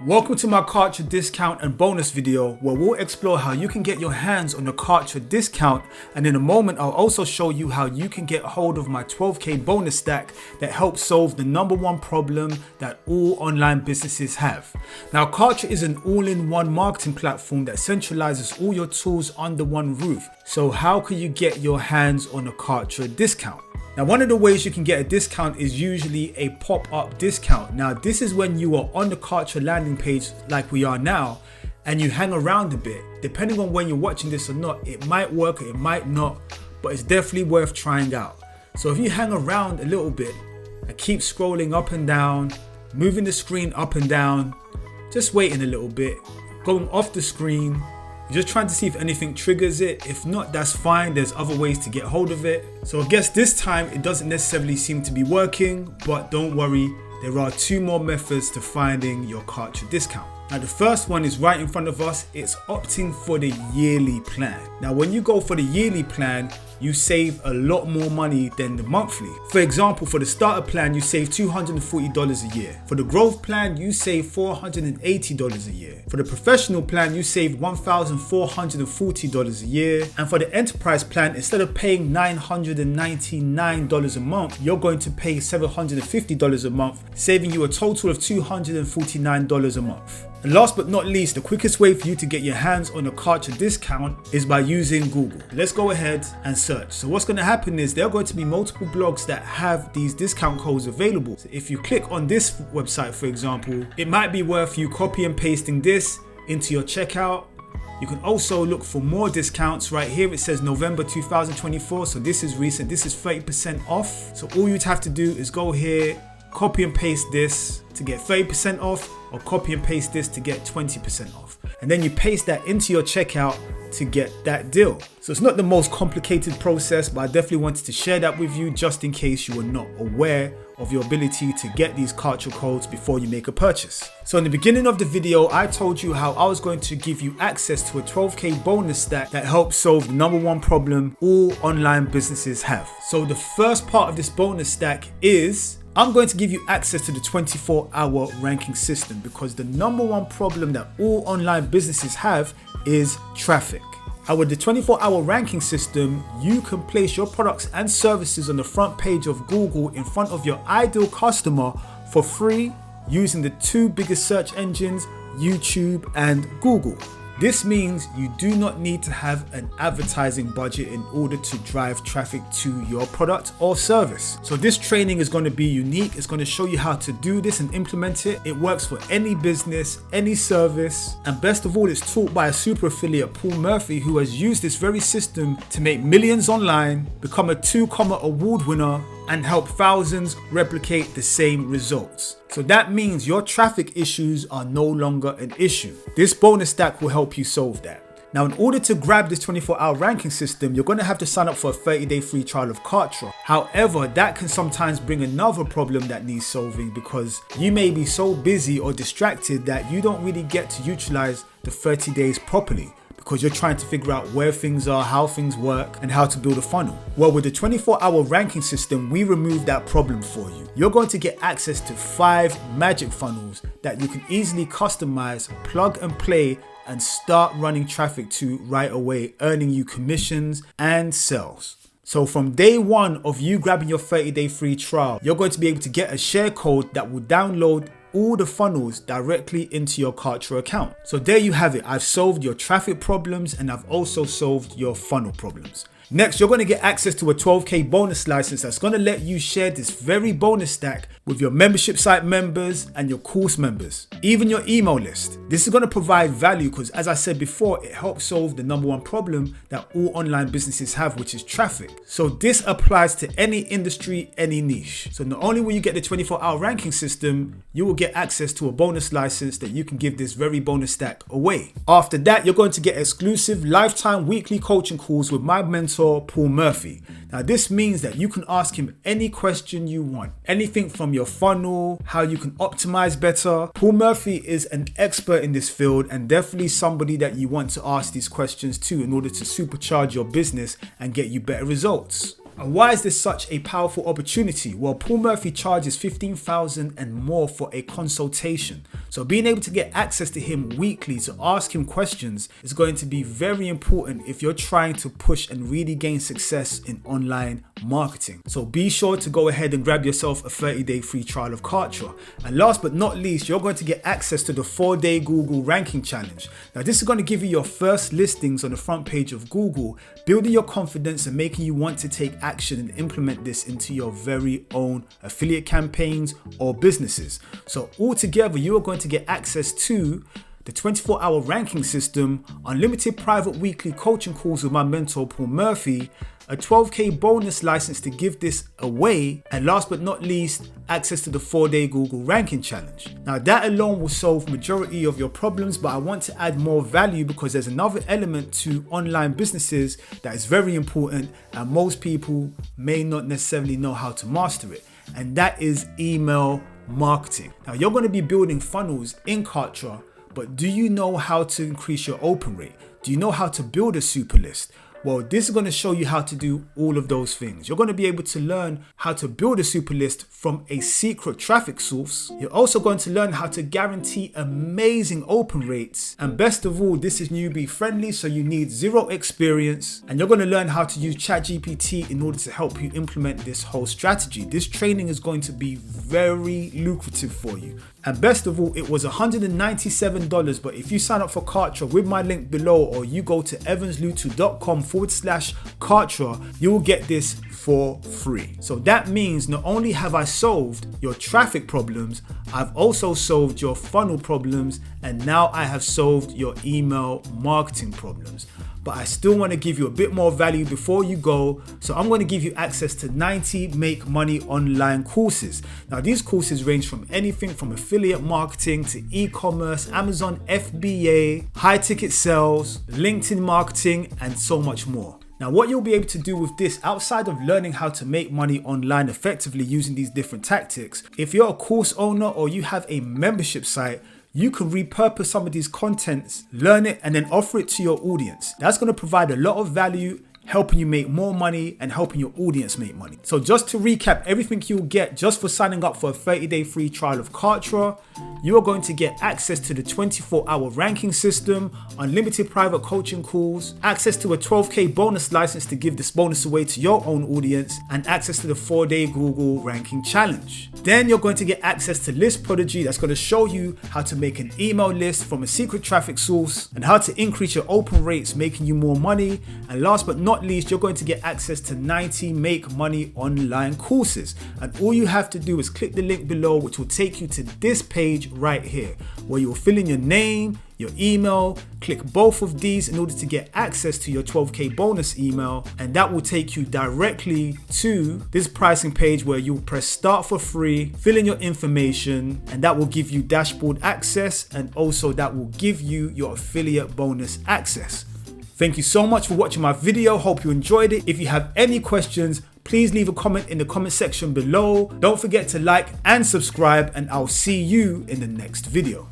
Welcome to my Kartra discount and bonus video where we'll explore how you can get your hands on the Kartra discount, and in a moment I'll also show you how you can get hold of my 12k bonus stack that helps solve the #1 problem that all online businesses have. Now Kartra is an all-in-one marketing platform that centralizes all your tools under one roof. So how can you get your hands on a Kartra discount? Now, one of the ways you can get a discount is usually a pop-up discount. Now, this is when you are on the Kartra landing page like we are now, and you hang around a bit. Depending on when you're watching this or not, it might work or it might not, but it's definitely worth trying out. So if you hang around a little bit and keep scrolling up and down, moving the screen up and down, just waiting a little bit, going off the screen, just trying to see if anything triggers it. If not, that's fine. There's other ways to get hold of it. So I guess this time it doesn't necessarily seem to be working, but don't worry, there are 2 more methods to finding your Kartra discount. Now the first one is right in front of us. It's opting for the yearly plan. Now when you go for the yearly plan, you save a lot more money than the monthly. For example, for the starter plan, you save $240 a year. For the growth plan, you save $480 a year. For the professional plan, you save $1,440 a year. And for the enterprise plan, instead of paying $999 a month, you're going to pay $750 a month, saving you a total of $249 a month. And last but not least, the quickest way for you to get your hands on a Kartra discount is by using Google. Let's go ahead and search. So what's going to happen is there are going to be multiple blogs that have these discount codes available. So if you click on this website, for example, it might be worth you copy and pasting this into your checkout. You can also look for more discounts. Right here it says November 2024, so this is recent. This is 30% off. So all you'd have to do is go here, copy and paste this to get 30% off, or copy and paste this to get 20% off. And then you paste that into your checkout to get that deal. So it's not the most complicated process, but I definitely wanted to share that with you just in case you were not aware of your ability to get these Kartra codes before you make a purchase. So in the beginning of the video, I told you how I was going to give you access to a 12k bonus stack that helps solve the #1 problem all online businesses have. So the first part of this bonus stack is I'm going to give you access to the 24-hour ranking system, because the #1 problem that all online businesses have is traffic. And with the 24-hour ranking system, you can place your products and services on the front page of Google in front of your ideal customer for free using the 2 biggest search engines, YouTube and Google. This means you do not need to have an advertising budget in order to drive traffic to your product or service. So this training is going to be unique. It's going to show you how to do this and implement it. It works for any business, any service, and best of all, it's taught by a super affiliate, Paul Murphy, who has used this very system to make millions online, become a 2-comma award winner, and help thousands replicate the same results. So that means your traffic issues are no longer an issue. This bonus stack will help you solve that. Now, in order to grab this 24-hour ranking system, you're going to have to sign up for a 30-day free trial of Kartra. However, that can sometimes bring another problem that needs solving, because you may be so busy or distracted that you don't really get to utilize the 30 days properly, because you're trying to figure out where things are, how things work, and how to build a funnel. Well, with the 24-hour ranking system, we remove that problem for you. You're going to get access to 5 magic funnels that you can easily customize, plug and play, and start running traffic to right away, earning you commissions and sales. So from day 1 of you grabbing your 30-day free trial, you're going to be able to get a share code that will download all the funnels directly into your Kartra account. So there you have it. I've solved your traffic problems and I've also solved your funnel problems. Next, you're going to get access to a 12k bonus license that's going to let you share this very bonus stack with your membership site members and your course members, even your email list. This is going to provide value because, as I said before, it helps solve the #1 problem that all online businesses have, which is traffic. So this applies to any industry, any niche. So not only will you get the 24-hour ranking system, you will get access to a bonus license that you can give this very bonus stack away. After that, you're going to get exclusive lifetime weekly coaching calls with my mentor, Paul Murphy. Now this means that you can ask him any question you want, anything from your funnel, how you can optimize better. Paul Murphy is an expert in this field and definitely somebody that you want to ask these questions to in order to supercharge your business and get you better results. And why is this such a powerful opportunity? Well, Paul Murphy charges $15,000 and more for a consultation. So being able to get access to him weekly to ask him questions is going to be very important if you're trying to push and really gain success in online marketing. So be sure to go ahead and grab yourself a 30-day free trial of Kartra. And last but not least, you're going to get access to the 4-day Google ranking challenge. Now this is going to give you your first listings on the front page of Google, building your confidence and making you want to take action and implement this into your very own affiliate campaigns or businesses. So altogether, you are going to get access to the 24-hour ranking system, unlimited private weekly coaching calls with my mentor Paul Murphy, a 12K bonus license to give this away, and last but not least, access to the 4-day Google ranking challenge. Now that alone will solve majority of your problems, but I want to add more value because there's another element to online businesses that is very important and most people may not necessarily know how to master it, and that is email marketing. Now you're going to be building funnels in Kartra, but do you know how to increase your open rate? Do you know how to build a super list? Well, this is going to show you how to do all of those things. You're going to be able to learn how to build a super list from a secret traffic source. You're also going to learn how to guarantee amazing open rates. And best of all, this is newbie friendly, so you need zero experience. And you're going to learn how to use ChatGPT in order to help you implement this whole strategy. This training is going to be very lucrative for you. And best of all, it was $197, but if you sign up for Kartra with my link below, or you go to evanslutu.com/Kartra, you will get this for free. So that means not only have I solved your traffic problems, I've also solved your funnel problems, and now I have solved your email marketing problems. But I still want to give you a bit more value before you go. So I'm going to give you access to 90 Make Money online courses. Now these courses range from anything from affiliate marketing to e-commerce, Amazon FBA, high ticket sales, LinkedIn marketing, and so much more. Now what you'll be able to do with this, outside of learning how to make money online effectively using these different tactics, if you're a course owner or you have a membership site, you can repurpose some of these contents, learn it, and then offer it to your audience. That's going to provide a lot of value, helping you make more money and helping your audience make money. So just to recap everything you'll get just for signing up for a 30-day free trial of Kartra, you are going to get access to the 24-hour ranking system, unlimited private coaching calls, access to a 12K bonus license to give this bonus away to your own audience, and access to the 4-day Google ranking challenge. Then you're going to get access to List Prodigy, that's going to show you how to make an email list from a secret traffic source and how to increase your open rates, making you more money. And last but not least, you're going to get access to 90 Make Money online courses. And all you have to do is click the link below, which will take you to this page right here, where you'll fill in your name, your email, click both of these in order to get access to your 12K bonus email, and that will take you directly to this pricing page where you'll press start for free, fill in your information, and that will give you dashboard access, and also that will give you your affiliate bonus access. Thank you so much for watching my video. Hope you enjoyed it. If you have any questions, please leave a comment in the comment section below. Don't forget to like and subscribe, and I'll see you in the next video.